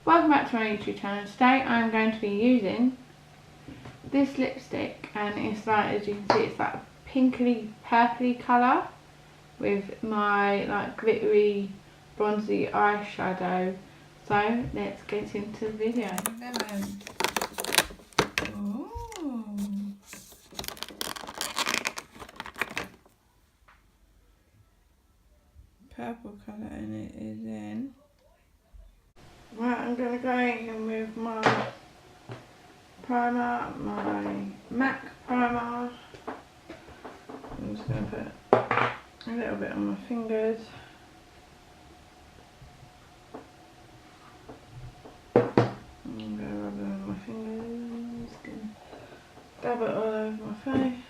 Welcome back to my YouTube channel. Today I'm going to be using this lipstick, and it's like, as you can see, it's like a pinkly purpley colour with my like glittery bronzy eyeshadow. So let's get into the video. Lemon. Ooh. Purple colour, and it is in. Right, I'm going to go in with my primer, my MAC primer. I'm just going to put a little bit on my fingers. I'm going to rub it on my fingers. Just going to dab it all over my face.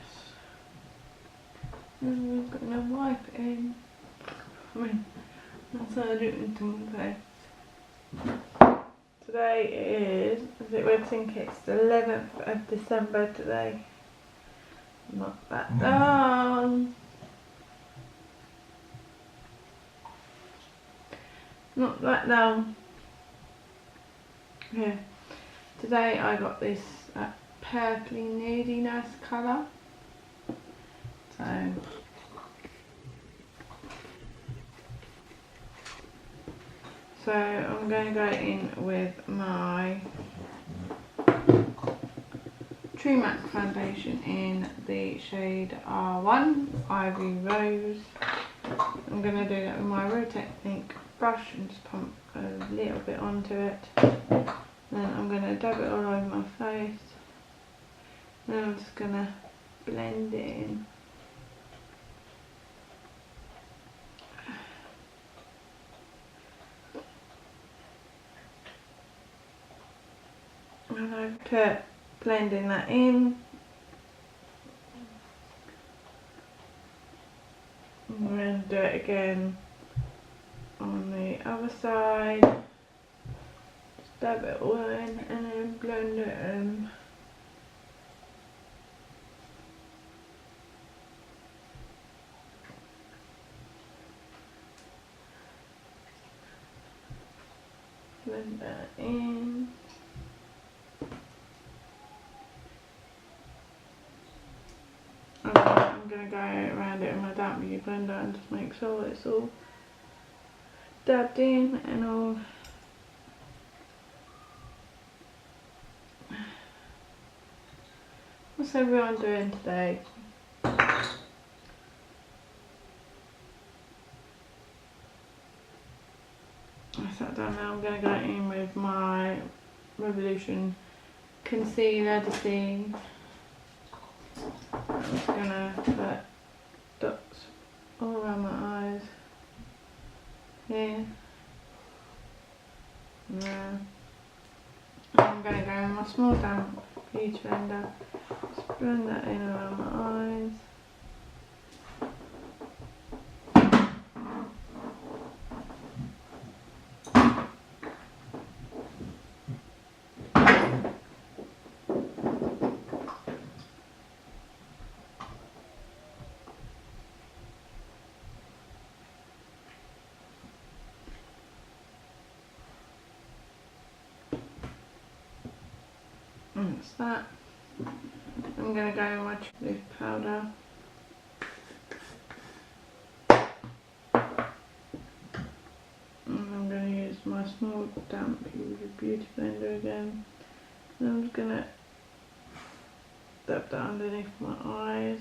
And we've got no wipe it in. I mean, that's how I do it into my face. Today is, as it would think, it's the 11th of December today. Not that long. Not that long. Yeah. Today I got this purpley nudie nice colour. So I'm going to go in with my True Matte foundation in the shade R1, Ivy Rose. I'm going to do that with my Real Technique brush and just pump a little bit onto it. Then I'm going to dab it all over my face. Then I'm just going to blend it in. And I've put blending that in. I'm going to do it again on the other side. Just dab it all in and then blend it in. Blend that in. I'm going to go around it with my damp beauty blender and just make sure it's all dabbed in and all. What's everyone doing today? I sat down now. I'm going to go in with my Revolution concealer to see. I'm just going to put dots all around my eyes, here, and there. And I'm going to go in my small damp beauty blender, just blend that in around my eyes. And that's that. I'm going to go in with my loose powder. And I'm going to use my small damp beauty blender again. And I'm just going to dab that underneath my eyes.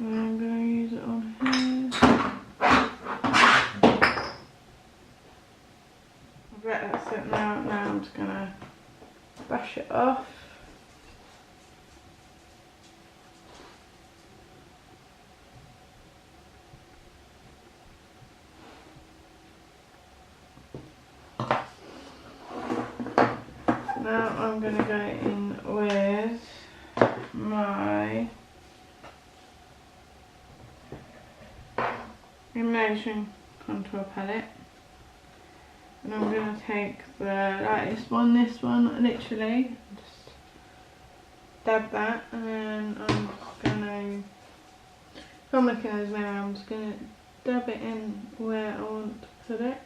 And I'm going to use it on here. Right, that's it now. Now I'm just going to brush it off. Now I'm going to go in with my Illumination contour palette. And I'm going to take the lightest one, this one, literally, just dab that, and then I'm just going to, if I'm looking at this mirror, I'm just going to dab it in where I want to put it.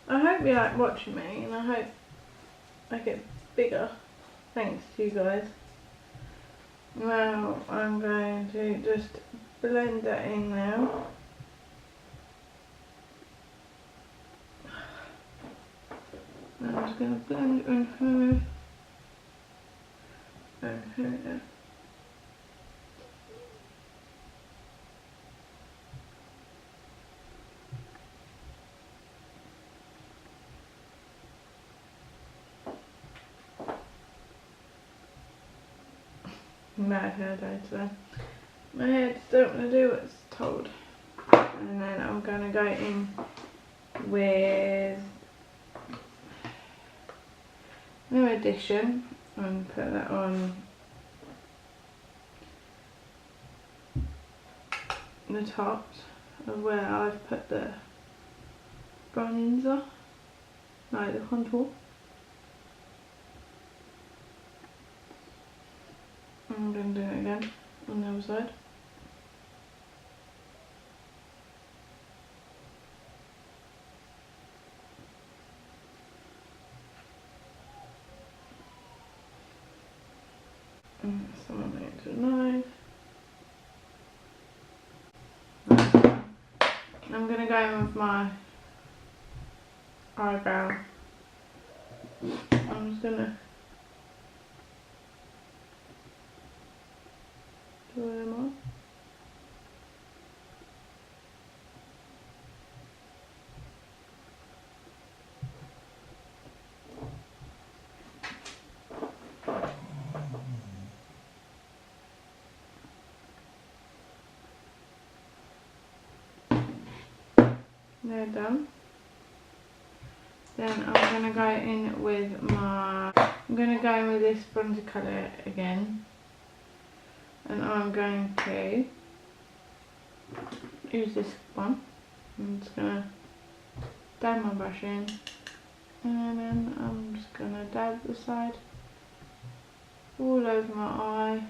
I hope you like watching me, and I hope I get bigger thanks to you guys. Now I'm going to just blend that in now. I'm just going to blend it in here and here. Mad hair day today. My hair just don't want to do what it's told. And then I'm going to go in with New Edition and put that on the tops of where I've put the bronzer, like the contour. I'm going to do it again on the other side. Someone needs to know. I'm going to go in with my eyebrow. I'm just going to do them on. They're done. Then I'm going to go in with this bronzer colour again. And I'm going to use this one. I'm just going to dab my brush in. And then I'm just going to dab the side all over my eye.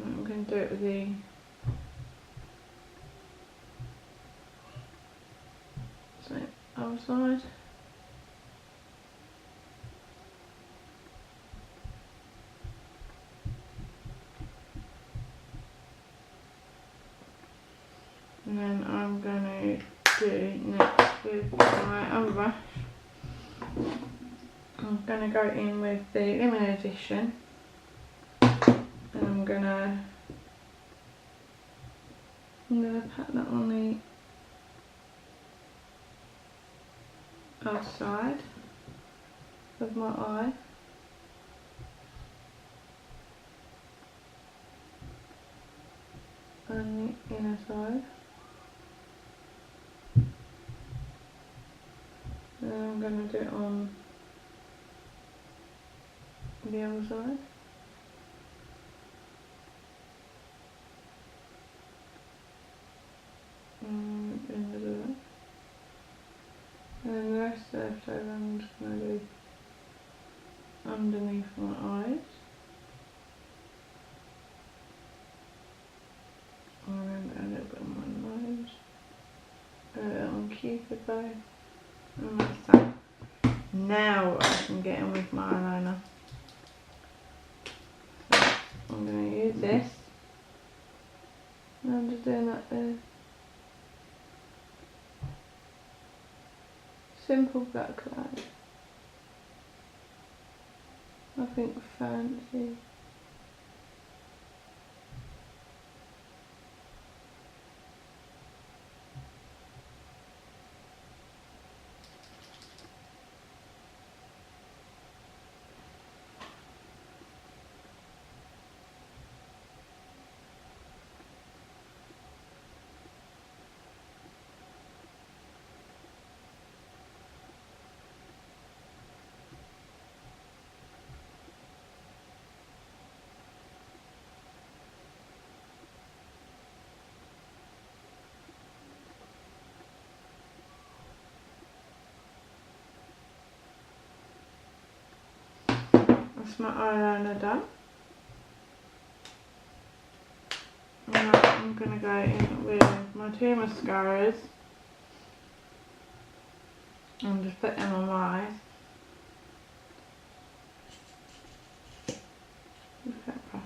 I'm going to do it with the other side. And then I'm going to do next with my other brush. I'm going to go in with the Limited Edition. And I'm gonna pat that on the outside of my eye. And the inner side. And then I'm gonna do it on the other side. In the middle. And then the rest left over I'm just going to do underneath my eyes. And then a little bit on my nose. A little on Cupid bow. And that's that. Now I can get in with my eyeliner. So I'm going to use this. And I'm just doing that there. Simple black line. Nothing fancy. That's my eyeliner done. Now I'm going to go in with my two mascaras and just put them on my eyes. Look at that brush.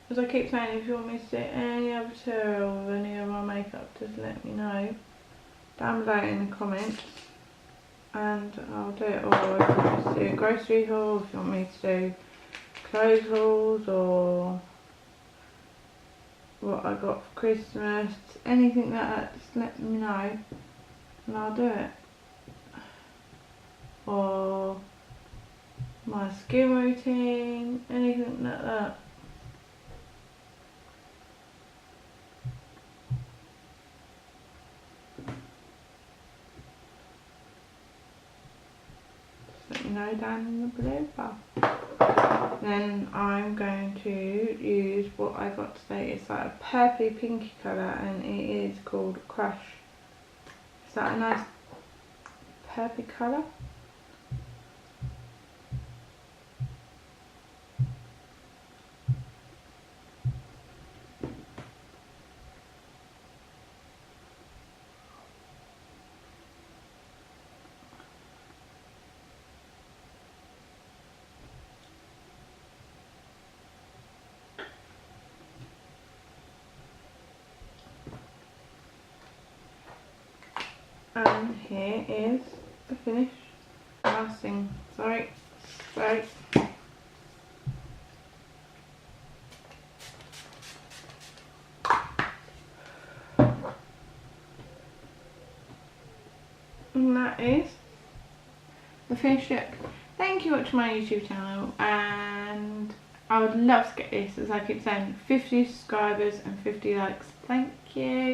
As I keep saying, if you want me to do any other tutorial with any of my makeup, just let me know down below in the comments and I'll do it all. If you want me to do a grocery haul, if you want me to do clothes hauls or what I got for Christmas, anything like that, just let me know and I'll do it. Or my skin routine, anything like that. Let me know down in the blue bar. Then I'm going to use what I got today. It's like a purpley pinky colour and it is called Crush. Is that a nice purpley colour? And here is the finish. Last thing, sorry. And that is the finished look. Thank you for watching my YouTube channel, and I would love to get this, as I keep saying, 50 subscribers and 50 likes. Thank you.